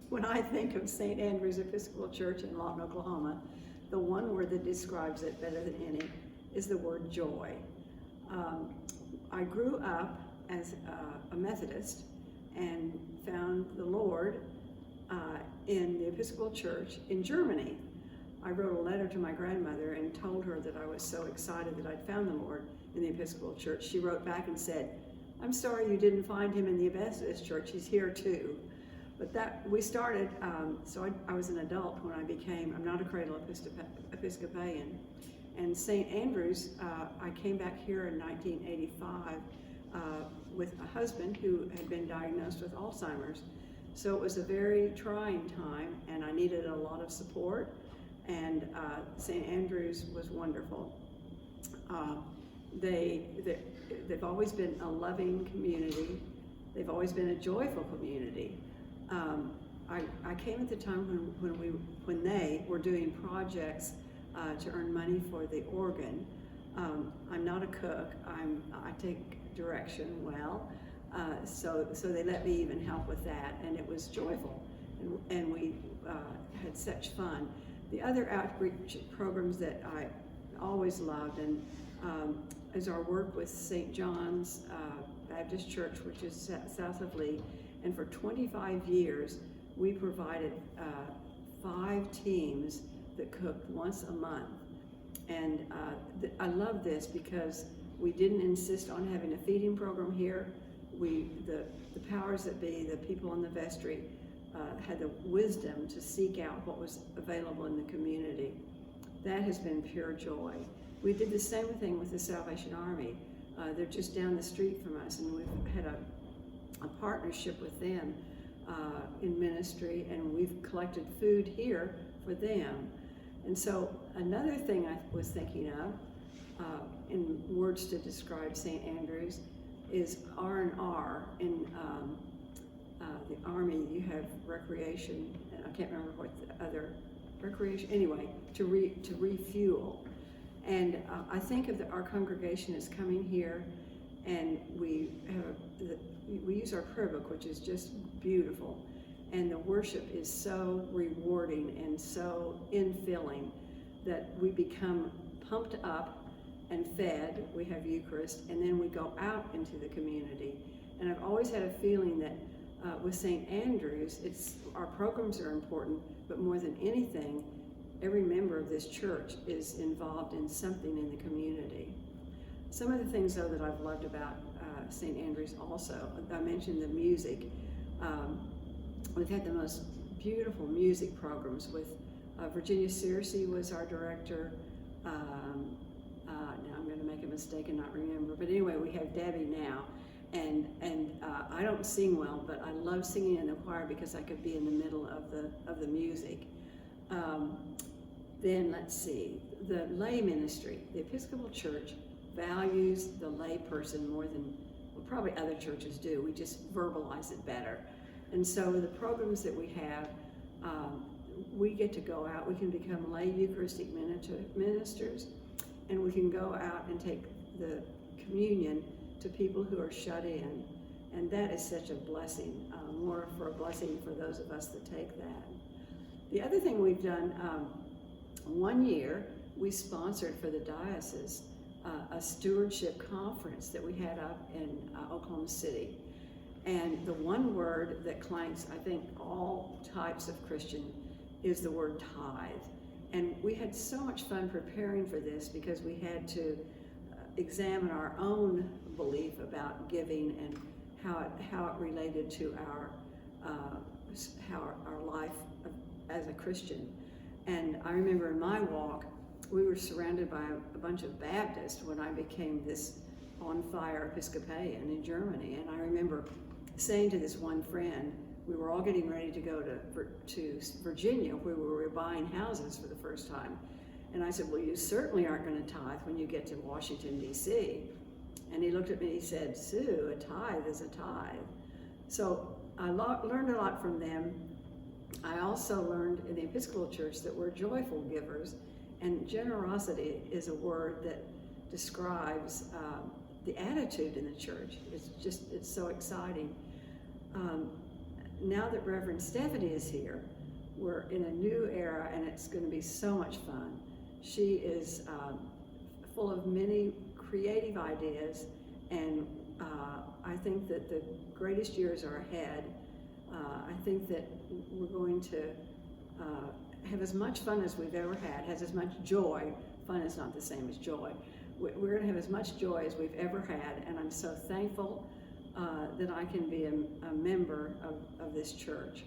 When I think of St. Andrew's Episcopal Church in Lawton, Oklahoma, the one word that describes it better than any is the word joy. I grew up as a Methodist and found the Lord in the Episcopal Church in Germany. I wrote a letter to my grandmother and told her that I was so excited that I'd found the Lord in the Episcopal Church. She wrote back and said, "I'm sorry you didn't find him in the Methodist Church, he's here too." But that we started, so I was an adult when I'm not a cradle Episcopalian. And St. Andrew's, I came back here in 1985 with a husband who had been diagnosed with Alzheimer's. So it was a very trying time, and I needed a lot of support, and St. Andrew's was wonderful. They've always been a loving community. They've always been a joyful community. I came at the time when they were doing projects to earn money for the organ. I'm not a cook. I take direction well, so they let me even help with that, and it was joyful, and we had such fun. The other outreach programs that I always loved and is our work with St. John's Baptist Church, which is south of Lee, and for 25 years we provided 5 teams that cooked once a month. And I love this because we didn't insist on having a feeding program here. The powers that be, the people in the vestry, had the wisdom to seek out what was available in the community. That has been pure joy. We did the same thing with the Salvation Army. They're just down the street from us, and we've had a partnership with them in ministry, and we've collected food here for them. And so another thing I was thinking of, in words to describe St. Andrew's, is R&R. In the Army, you have recreation, and I can't remember what the other recreation, anyway, to refuel. And I think of our congregation as coming here, and we use our prayer book, which is just beautiful, and the worship is so rewarding and so infilling that we become pumped up and fed. We have Eucharist, and then we go out into the community. And I've always had a feeling that with St. Andrew's, our programs are important, but more than anything, every member of this church is involved in something in the community. Some of the things, though, that I've loved about St. Andrew's also, I mentioned the music. We've had the most beautiful music programs with Virginia Searcy was our director. Now I'm going to make a mistake and not remember, but anyway, we have Debbie now. And I don't sing well, but I love singing in the choir because I could be in the middle of the music. Then let's see, the lay ministry. The Episcopal Church values the lay person more than probably other churches do. We just verbalize it better. And so the programs that we have, we get to go out. We can become lay Eucharistic ministers, and we can go out and take the communion to people who are shut in. And that is such a blessing, more for a blessing for those of us that take that. The other thing we've done, one year we sponsored for the diocese a stewardship conference that we had up in Oklahoma City. And the one word that clanks, I think, all types of Christian is the word tithe. And we had so much fun preparing for this because we had to examine our own belief about giving and how it related to our life as a Christian. And I remember in my walk, we were surrounded by a bunch of Baptists when I became this on-fire Episcopalian in Germany. And I remember saying to this one friend, we were all getting ready to go to Virginia, where we were buying houses for the first time. And I said, well, you certainly aren't going to tithe when you get to Washington, D.C. And he looked at me and he said, Sue, a tithe is a tithe. So I learned a lot from them. I also learned in the Episcopal Church that we're joyful givers, and generosity is a word that describes the attitude in the church. It's so exciting. now that Reverend Stephanie is here, we're in a new era, and it's going to be so much fun. She is full of many creative ideas, and I think that the greatest years are ahead. I think that we're going to have as much fun as we've ever had, has as much joy. Fun is not the same as joy. We're going to have as much joy as we've ever had, and I'm so thankful that I can be a member of this church.